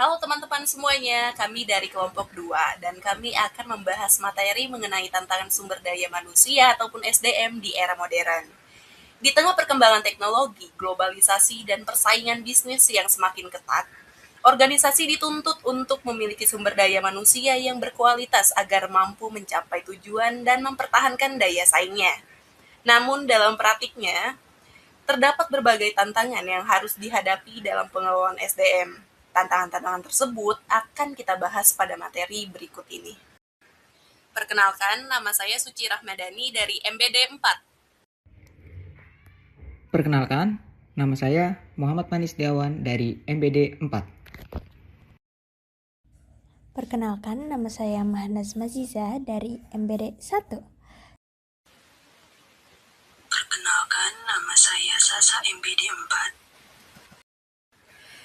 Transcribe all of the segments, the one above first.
Halo teman-teman semuanya, kami dari kelompok 2 dan kami akan membahas materi mengenai tantangan sumber daya manusia ataupun SDM di era modern. Di tengah perkembangan teknologi, globalisasi, dan persaingan bisnis yang semakin ketat, organisasi dituntut untuk memiliki sumber daya manusia yang berkualitas agar mampu mencapai tujuan dan mempertahankan daya saingnya. Namun dalam praktiknya, terdapat berbagai tantangan yang harus dihadapi dalam pengelolaan SDM. Tantangan-tantangan tersebut akan kita bahas pada materi berikut ini. Perkenalkan, nama saya Suci Rahmadani dari MBD 4. Perkenalkan, nama saya Muhammad Manis Diawan dari MBD 4. Perkenalkan, nama saya Mahnaz Maziza dari MBD 1. Perkenalkan, nama saya Sasa MBD 4.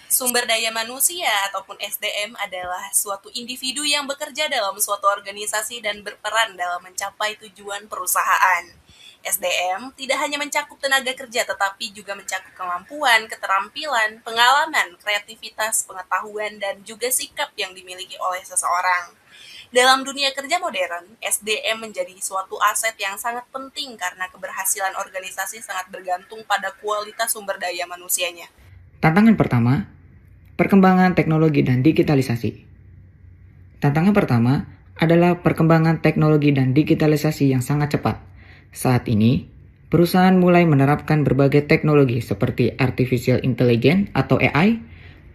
Sumber daya manusia ataupun SDM adalah suatu individu yang bekerja dalam suatu organisasi dan berperan dalam mencapai tujuan perusahaan. SDM tidak hanya mencakup tenaga kerja tetapi juga mencakup kemampuan, keterampilan, pengalaman, kreativitas, pengetahuan, dan juga sikap yang dimiliki oleh seseorang. Dalam dunia kerja modern, SDM menjadi suatu aset yang sangat penting karena keberhasilan organisasi sangat bergantung pada kualitas sumber daya manusianya. Tantangan pertama, perkembangan teknologi dan digitalisasi. Tantangan pertama adalah perkembangan teknologi dan digitalisasi yang sangat cepat. Saat ini, perusahaan mulai menerapkan berbagai teknologi seperti artificial intelligence atau AI,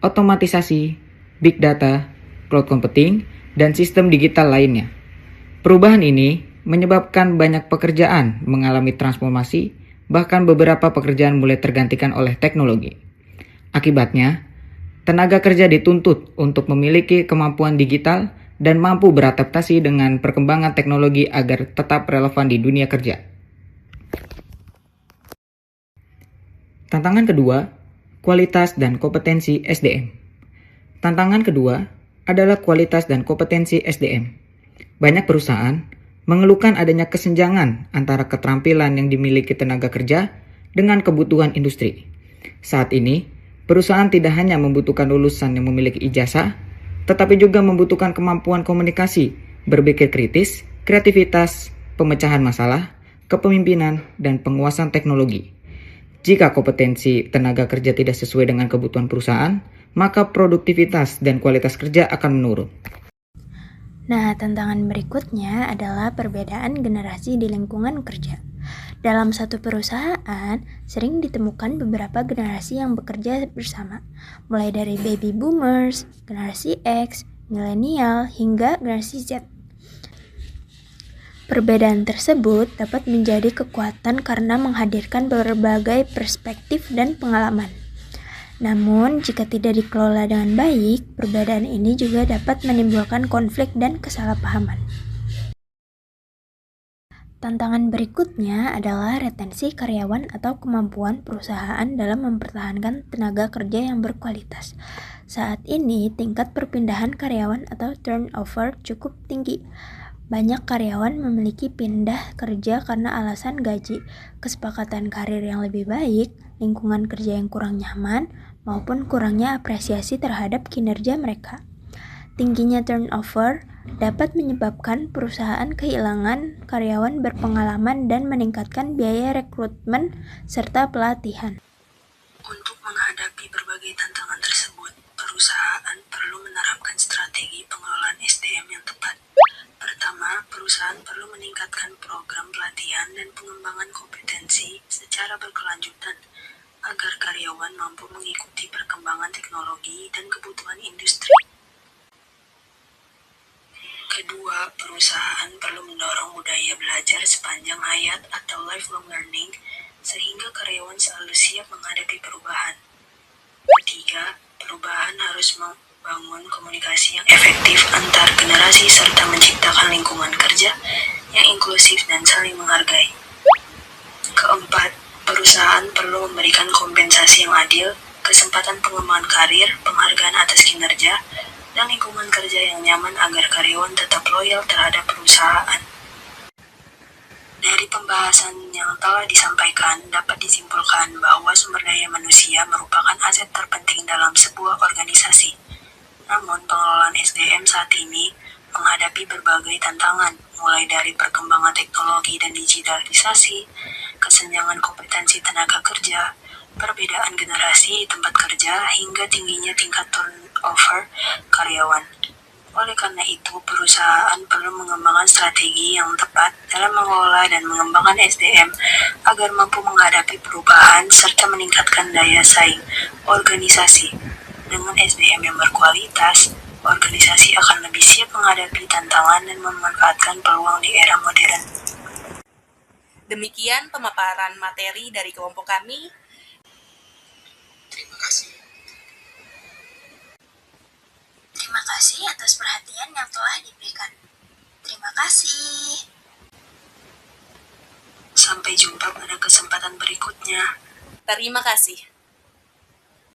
otomatisasi, big data, cloud computing, dan sistem digital lainnya. Perubahan ini menyebabkan banyak pekerjaan mengalami transformasi, bahkan beberapa pekerjaan mulai tergantikan oleh teknologi. Akibatnya, tenaga kerja dituntut untuk memiliki kemampuan digital dan mampu beradaptasi dengan perkembangan teknologi agar tetap relevan di dunia kerja. Tantangan kedua, kualitas dan kompetensi SDM. Tantangan kedua adalah kualitas dan kompetensi SDM. Banyak perusahaan mengeluhkan adanya kesenjangan antara keterampilan yang dimiliki tenaga kerja dengan kebutuhan industri. Saat ini, perusahaan tidak hanya membutuhkan lulusan yang memiliki ijazah, tetapi juga membutuhkan kemampuan komunikasi, berpikir kritis, kreativitas, pemecahan masalah, kepemimpinan, dan penguasaan teknologi. Jika kompetensi tenaga kerja tidak sesuai dengan kebutuhan perusahaan, maka produktivitas dan kualitas kerja akan menurun. Nah, tantangan berikutnya adalah perbedaan generasi di lingkungan kerja. Dalam satu perusahaan, sering ditemukan beberapa generasi yang bekerja bersama, mulai dari baby boomers, generasi X, milenial, hingga generasi Z. Perbedaan tersebut dapat menjadi kekuatan karena menghadirkan berbagai perspektif dan pengalaman. Namun, jika tidak dikelola dengan baik, perbedaan ini juga dapat menimbulkan konflik dan kesalahpahaman. Tantangan berikutnya adalah retensi karyawan atau kemampuan perusahaan dalam mempertahankan tenaga kerja yang berkualitas. Saat ini, tingkat perpindahan karyawan atau turnover cukup tinggi. Banyak karyawan memiliki pindah kerja karena alasan gaji, kesepakatan karir yang lebih baik, lingkungan kerja yang kurang nyaman, maupun kurangnya apresiasi terhadap kinerja mereka. Tingginya turnover dapat menyebabkan perusahaan kehilangan karyawan berpengalaman dan meningkatkan biaya rekrutmen serta pelatihan. Untuk menghadapi berbagai tantangan tersebut, perusahaan perlu menerapkan strategi pengelolaan SDM yang tepat. Pertama, perusahaan perlu meningkatkan program pelatihan dan pengembangan kompetensi secara berkelanjutan agar karyawan mampu mengikuti perkembangan teknologi dan kebutuhan industri. Kedua, perusahaan perlu mendorong budaya belajar sepanjang hayat atau lifelong learning sehingga karyawan selalu siap menghadapi perubahan. Ketiga, perubahan harus membangun komunikasi yang efektif antar generasi serta menciptakan lingkungan kerja yang inklusif dan saling menghargai. Keempat, perusahaan perlu memberikan kompensasi yang adil, kesempatan pengembangan karir, penghargaan atas kinerja, dan lingkungan kerja yang nyaman agar karyawan tetap loyal terhadap perusahaan. Dari pembahasan yang telah disampaikan, dapat disimpulkan bahwa sumber daya manusia merupakan aset terpenting dalam sebuah organisasi. Namun, pengelolaan SDM saat ini menghadapi berbagai tantangan, mulai dari perkembangan teknologi dan digitalisasi, kesenjangan kompetensi tenaga kerja, perbedaan generasi di tempat kerja, hingga tingginya tingkat turnover karyawan. Oleh karena itu, perusahaan perlu mengembangkan strategi yang tepat dalam mengelola dan mengembangkan SDM agar mampu menghadapi perubahan serta meningkatkan daya saing organisasi. Dengan SDM yang berkualitas, organisasi akan lebih siap menghadapi tantangan dan memanfaatkan peluang di era modern. Demikian pemaparan materi dari kelompok kami. Terima kasih. Terima kasih atas perhatian yang telah diberikan. Terima kasih. Sampai jumpa pada kesempatan berikutnya. Terima kasih.